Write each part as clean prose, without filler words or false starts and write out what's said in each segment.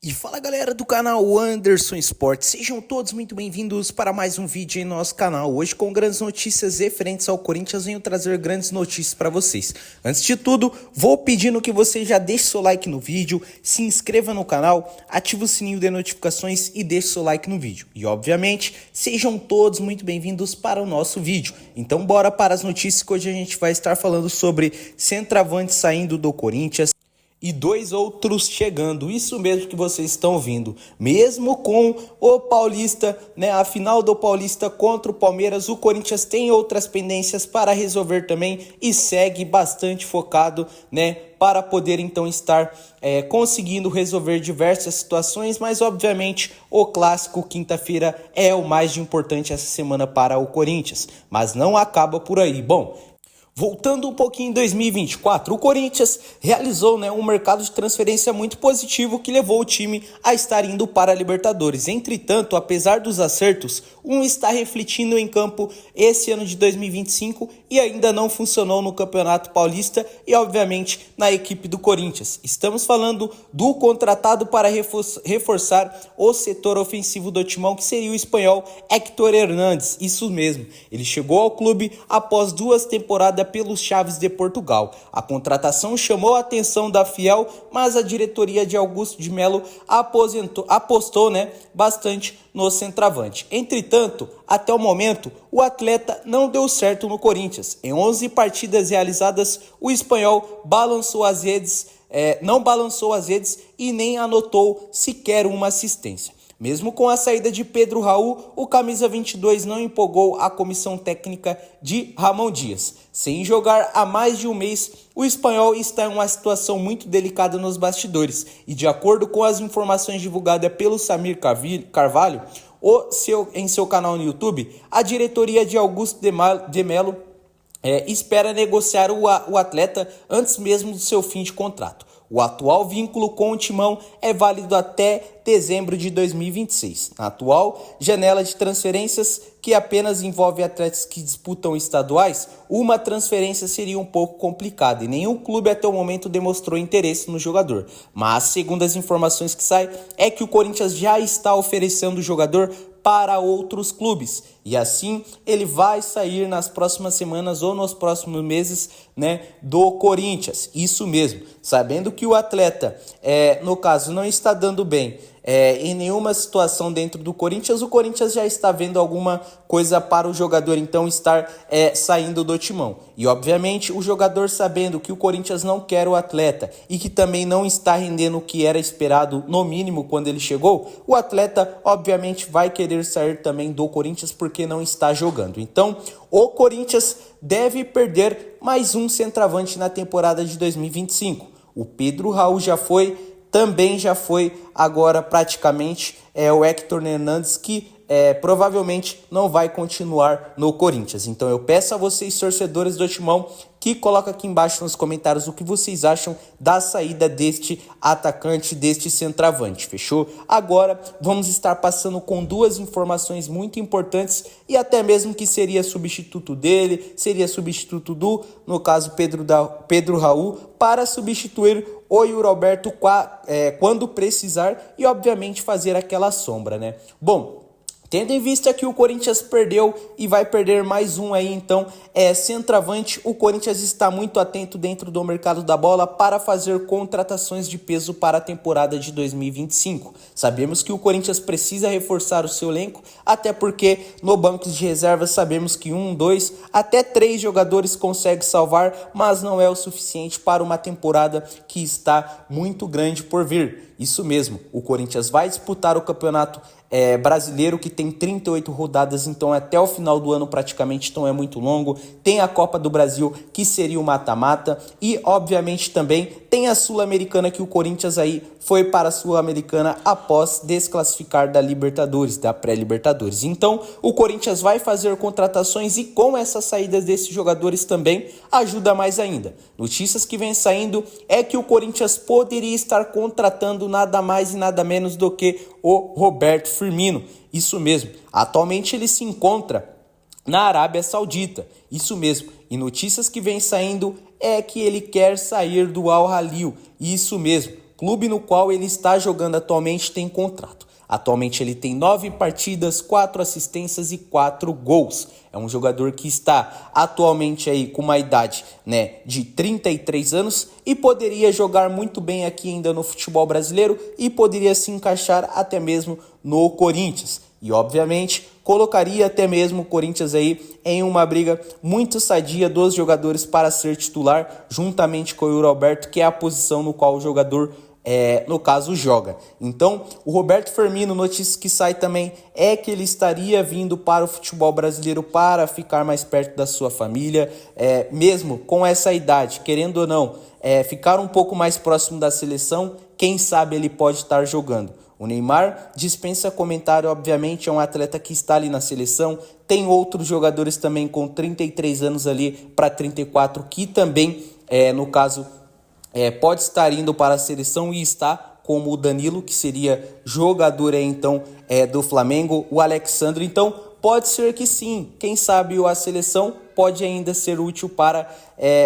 E fala galera do canal Anderson Sports, sejam todos muito bem-vindos para mais um vídeo em nosso canal. Hoje com grandes notícias referentes ao Corinthians, venho trazer grandes notícias para vocês. Antes de tudo, vou pedindo que você já deixe seu like no vídeo, se inscreva no canal, ative o sininho de notificações e deixe seu like no vídeo. E obviamente, sejam todos muito bem-vindos para o nosso vídeo. Então bora para as notícias que hoje a gente vai estar falando sobre centroavante saindo do Corinthians e dois outros chegando, isso mesmo que vocês estão ouvindo. Mesmo com o Paulista, a final do Paulista contra o Palmeiras, o Corinthians tem outras pendências para resolver também e segue bastante focado, para poder então estar conseguindo resolver diversas situações, mas obviamente o clássico quinta-feira é o mais importante essa semana para o Corinthians, mas não acaba por aí. Bom, voltando um pouquinho em 2024, o Corinthians realizou um mercado de transferência muito positivo que levou o time a estar indo para a Libertadores. Entretanto, apesar dos acertos, está refletindo em campo esse ano de 2025 e ainda não funcionou no Campeonato Paulista e obviamente na equipe do Corinthians. Estamos falando do contratado para reforçar o setor ofensivo do Timão, que seria o espanhol Héctor Hernández. Isso mesmo, ele chegou ao clube após 2 temporadas pelos Chaves de Portugal. A contratação chamou a atenção da Fiel, mas a diretoria de Augusto de Melo apostou bastante no centroavante. Entretanto, até o momento, o atleta não deu certo no Corinthians. Em 11 partidas realizadas, o espanhol não balançou as redes e nem anotou sequer uma assistência. Mesmo com a saída de Pedro Raul, o camisa 22 não empolgou a comissão técnica de Ramon Dias. Sem jogar há mais de um mês, o espanhol está em uma situação muito delicada nos bastidores e, de acordo com as informações divulgadas pelo Samir Carvalho, em seu canal no YouTube, a diretoria de Augusto de Melo espera negociar o atleta antes mesmo do seu fim de contrato. O atual vínculo com o Timão é válido até dezembro de 2026. Na atual janela de transferências, que apenas envolve atletas que disputam estaduais, uma transferência seria um pouco complicada e nenhum clube até o momento demonstrou interesse no jogador. Mas, segundo as informações que saem, é que o Corinthians já está oferecendo o jogador para outros clubes e assim ele vai sair nas próximas semanas ou nos próximos meses do Corinthians. Isso mesmo, sabendo que o atleta no caso não está dando bem em nenhuma situação dentro do Corinthians, o Corinthians já está vendo alguma coisa para o jogador então estar saindo do Timão. E obviamente o jogador, sabendo que o Corinthians não quer o atleta e que também não está rendendo o que era esperado no mínimo quando ele chegou, o atleta obviamente vai querer sair também do Corinthians porque não está jogando. Então o Corinthians deve perder mais um centroavante na temporada de 2025. O Pedro Raul também já foi, agora praticamente o Héctor Hernández, que provavelmente não vai continuar no Corinthians. Então eu peço a vocês, torcedores do Timão, que coloquem aqui embaixo nos comentários o que vocês acham da saída deste atacante, deste centroavante, fechou? Agora vamos estar passando com 2 informações muito importantes e até mesmo que seria substituto dele, seria substituto no caso Pedro Raul, para substituir o Yuri Alberto quando precisar e obviamente fazer aquela sombra, Bom, tendo em vista que o Corinthians perdeu e vai perder mais um aí, então, centroavante, o Corinthians está muito atento dentro do mercado da bola para fazer contratações de peso para a temporada de 2025. Sabemos que o Corinthians precisa reforçar o seu elenco, até porque no banco de reservas sabemos que 1, 2, até 3 jogadores consegue salvar, mas não é o suficiente para uma temporada que está muito grande por vir. Isso mesmo, o Corinthians vai disputar o campeonato brasileiro, que tem 38 rodadas, então até o final do ano praticamente, então é muito longo. Tem a Copa do Brasil, que seria o mata-mata, e obviamente também tem a Sul-Americana, que o Corinthians aí foi para a Sul-Americana após desclassificar da Libertadores, da pré-Libertadores. Então o Corinthians vai fazer contratações e com essas saídas desses jogadores também ajuda mais ainda. Notícias que vem saindo é que o Corinthians poderia estar contratando nada mais e nada menos do que o Roberto Firmino. Isso mesmo, atualmente ele se encontra na Arábia Saudita. Isso mesmo, e notícias que vem saindo é que ele quer sair do Al Hilal. Isso mesmo, clube no qual ele está jogando atualmente tem contrato. Atualmente ele tem 9 partidas, 4 assistências e 4 gols. É um jogador que está atualmente aí com uma idade, de 33 anos e poderia jogar muito bem aqui ainda no futebol brasileiro e poderia se encaixar até mesmo no Corinthians. E obviamente colocaria até mesmo o Corinthians aí em uma briga muito sadia dos jogadores para ser titular, juntamente com o Yuri Alberto, que é a posição no qual o jogador no caso joga. Então o Roberto Firmino, notícias que sai também é que ele estaria vindo para o futebol brasileiro para ficar mais perto da sua família, mesmo com essa idade, querendo ou não, ficar um pouco mais próximo da seleção, quem sabe ele pode estar jogando. O Neymar dispensa comentário, obviamente, é um atleta que está ali na seleção. Tem outros jogadores também com 33 anos ali para 34 que também, no caso, pode estar indo para a seleção e está, como o Danilo, que seria jogador então do Flamengo, o Alexandre. Então pode ser que sim, quem sabe a seleção pode ainda ser útil para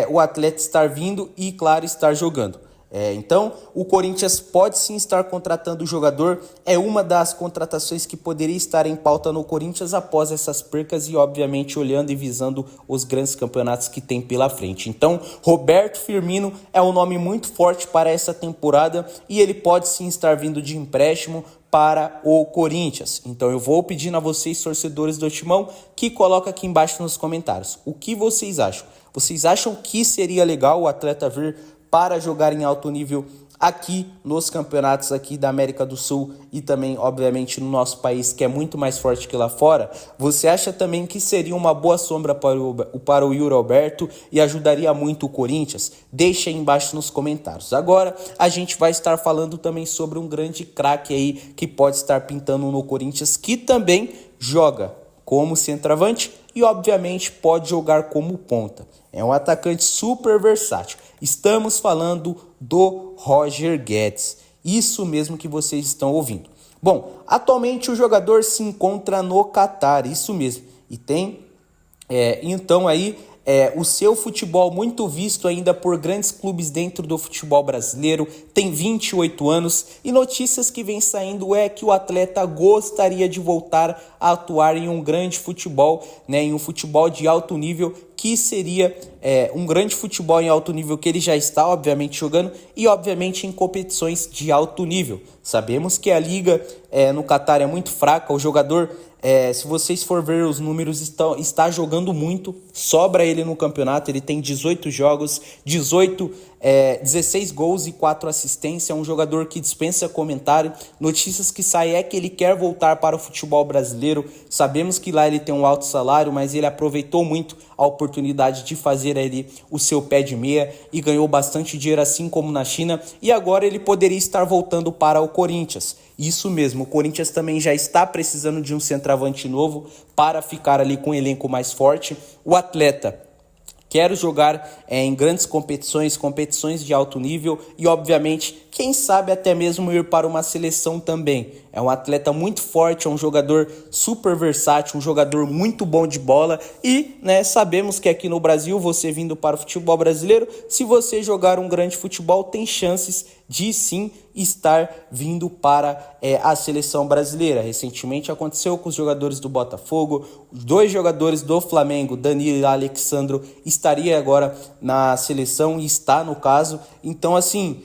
o atleta estar vindo e, claro, estar jogando. Então o Corinthians pode sim estar contratando o jogador, é uma das contratações que poderia estar em pauta no Corinthians após essas percas e obviamente olhando e visando os grandes campeonatos que tem pela frente. Então Roberto Firmino é um nome muito forte para essa temporada e ele pode sim estar vindo de empréstimo para o Corinthians. Então eu vou pedindo a vocês, torcedores do Timão, que coloquem aqui embaixo nos comentários o que vocês acham. Vocês acham que seria legal o atleta vir para jogar em alto nível aqui nos campeonatos aqui da América do Sul e também, obviamente, no nosso país, que é muito mais forte que lá fora? Você acha também que seria uma boa sombra para o Yuri Alberto e ajudaria muito o Corinthians? Deixa aí embaixo nos comentários. Agora, a gente vai estar falando também sobre um grande craque aí que pode estar pintando no Corinthians, que também joga como centroavante e, obviamente, pode jogar como ponta. É um atacante super versátil. Estamos falando do Roger Guedes. Isso mesmo que vocês estão ouvindo. Bom, atualmente o jogador se encontra no Catar, isso mesmo. E tem, então aí, o seu futebol muito visto ainda por grandes clubes dentro do futebol brasileiro, tem 28 anos e notícias que vem saindo é que o atleta gostaria de voltar a atuar em um grande futebol, em um futebol de alto nível, que seria um grande futebol em alto nível que ele já está, obviamente, jogando e, obviamente, em competições de alto nível. Sabemos que a liga no Catar é muito fraca, o jogador, se vocês for ver os números, está jogando muito, sobra ele no campeonato, ele tem 18 jogos, 16 gols e 4 assistências, é um jogador que dispensa comentário. Notícias que saem é que ele quer voltar para o futebol brasileiro, sabemos que lá ele tem um alto salário, mas ele aproveitou muito a oportunidade de fazer ali o seu pé de meia e ganhou bastante dinheiro, assim como na China, e agora ele poderia estar voltando para o Corinthians. Isso mesmo, o Corinthians também já está precisando de um centroavante novo para ficar ali com um elenco mais forte. O atleta quer jogar em grandes competições de alto nível e, obviamente, quem sabe até mesmo ir para uma seleção também. É um atleta muito forte, é um jogador super versátil, um jogador muito bom de bola e, sabemos que aqui no Brasil, você vindo para o futebol brasileiro, se você jogar um grande futebol, tem chances de sim estar vindo para a seleção brasileira. Recentemente aconteceu com os jogadores do Botafogo, os 2 jogadores do Flamengo, Danilo e Alexandro, estaria agora na seleção e está no caso. Então, assim,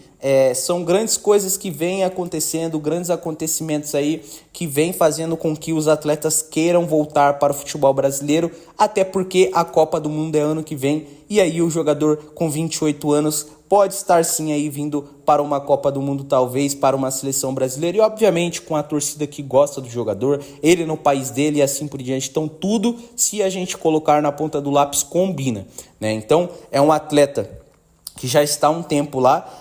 são grandes coisas que vêm acontecendo, grandes acontecimentos aí que vêm fazendo com que os atletas queiram voltar para o futebol brasileiro, até porque a Copa do Mundo é ano que vem e aí o jogador com 28 anos pode estar sim aí vindo para uma Copa do Mundo, talvez para uma seleção brasileira e obviamente com a torcida que gosta do jogador, ele no país dele e assim por diante. Então tudo, se a gente colocar na ponta do lápis, combina, Então é um atleta que já está há um tempo lá,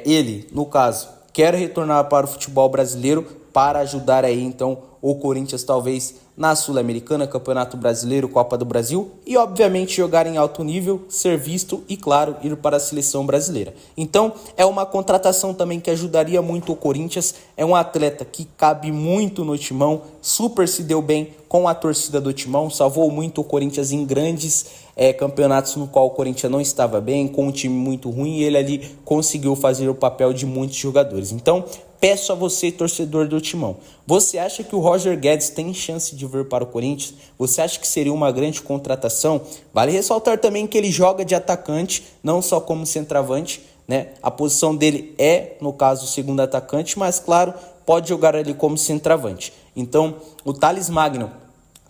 ele, no caso, quer retornar para o futebol brasileiro para ajudar aí então o Corinthians talvez na Sul-Americana, Campeonato Brasileiro, Copa do Brasil e obviamente jogar em alto nível, ser visto e claro, ir para a seleção brasileira. Então é uma contratação também que ajudaria muito o Corinthians, é um atleta que cabe muito no Timão, super se deu bem com a torcida do Timão, salvou muito o Corinthians em grandes campeonatos no qual o Corinthians não estava bem, com um time muito ruim, e ele ali conseguiu fazer o papel de muitos jogadores. Então, peço a você, torcedor do Timão, você acha que o Roger Guedes tem chance de vir para o Corinthians? Você acha que seria uma grande contratação? Vale ressaltar também que ele joga de atacante, não só como centroavante, né? A posição dele é, no caso, segundo atacante, mas claro, pode jogar ali como centroavante. Então, o Thales Magno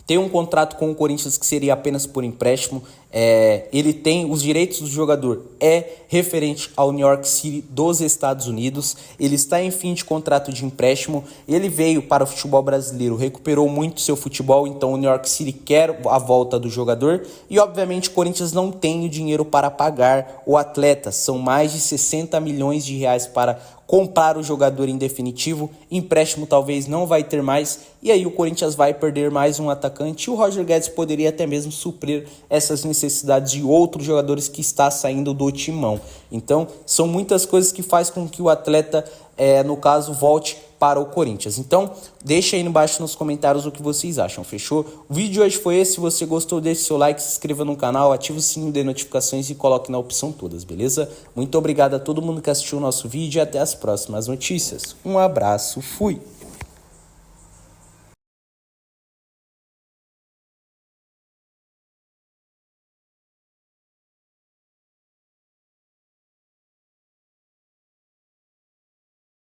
tem um contrato com o Corinthians que seria apenas por empréstimo. Ele tem os direitos do jogador, referente ao New York City dos Estados Unidos. Ele está em fim de contrato de empréstimo. Ele veio para o futebol brasileiro, recuperou muito seu futebol, então o New York City quer a volta do jogador. E obviamente o Corinthians não tem o dinheiro para pagar o atleta. São mais de 60 milhões de reais para comprar o jogador em definitivo. Empréstimo talvez não vai ter mais, e aí o Corinthians vai perder mais um atacante, e o Roger Guedes poderia até mesmo suprir essas necessidades de outros jogadores que está saindo do Timão. Então são muitas coisas que faz com que o atleta, no caso, volte para o Corinthians. Então deixa aí embaixo nos comentários o que vocês acham, fechou? O vídeo hoje foi esse. Se você gostou, deixe seu like, se inscreva no canal, ative o sininho de notificações e coloque na opção todas, beleza? Muito obrigado a todo mundo que assistiu o nosso vídeo e até as próximas notícias. Um abraço, fui!